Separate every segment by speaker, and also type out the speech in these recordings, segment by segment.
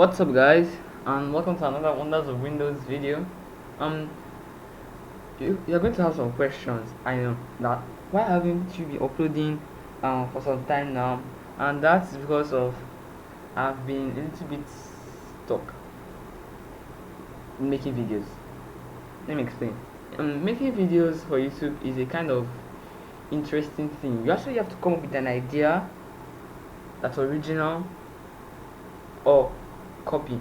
Speaker 1: What's up, guys, and welcome to another Wonders of Windows video. Um, you're going to have some questions. I know that. Why haven't you been uploading for some time now? And that's because of I've been a little bit stuck in making videos. Let me explain. Making videos for YouTube is a kind of interesting thing. You actually have to come up with an idea that's original or copy,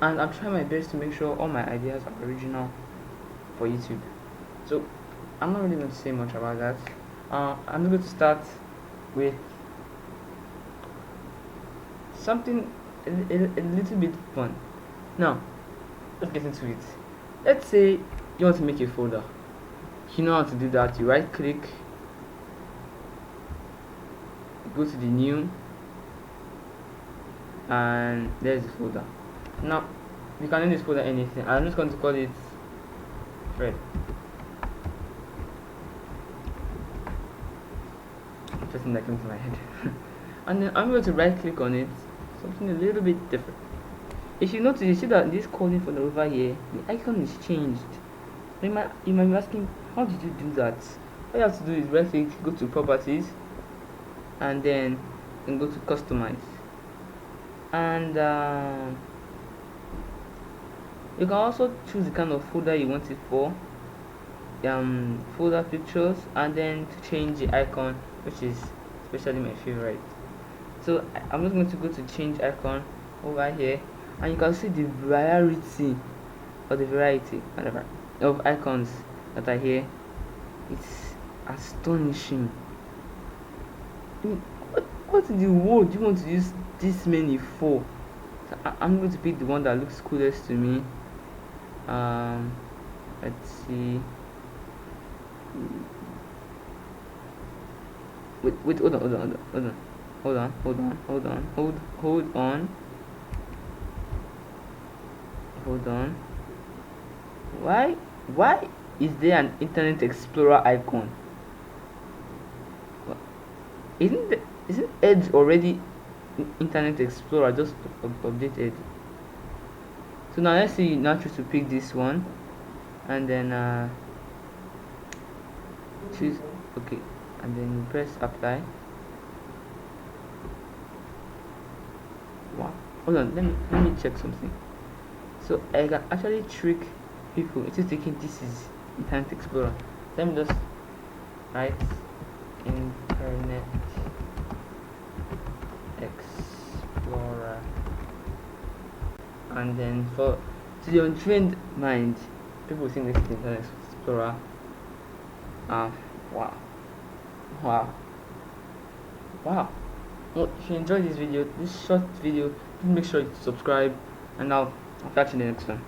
Speaker 1: and I'm trying my best to make sure all my ideas are original for YouTube. So I'm not really going to say much about that. I'm going to start with something a little bit fun. Now, let's get into it. Let's say you want to make a folder. You know how to do that. You right click, go to the new, and there's the folder. Now, you can name this folder anything. I'm just going to call it Fred. First thing that comes to my head. And then I'm going to right click on it, something a little bit different. If you notice, you see that this calling folder over here, the icon is changed. You might be asking, how did you do that? All you have to do is right click, go to properties, and then go to customize, and you can also choose the kind of folder you want it for, folder pictures, and then to change the icon, which is especially my favorite. So I'm just going to go to change icon over here, and you can see the variety whatever of icons that are here. It's astonishing. I mean, what in the world do you want to use this many for? So I'm going to pick the one that looks coolest to me. Let's see. Wait, hold on. Why is there an Internet Explorer icon? Isn't Edge already Internet Explorer, just updated? So now let's see. Now choose to pick this one, and then choose OK, and then press apply. Wow, hold on, let me check something. So I can actually trick people into thinking this is Internet Explorer. Let me just write Internet Explorer, and then to the untrained mind, people think this is Internet Explorer. Wow. Well, if you enjoyed this short video, please make sure you subscribe, and I'll catch you in the next one.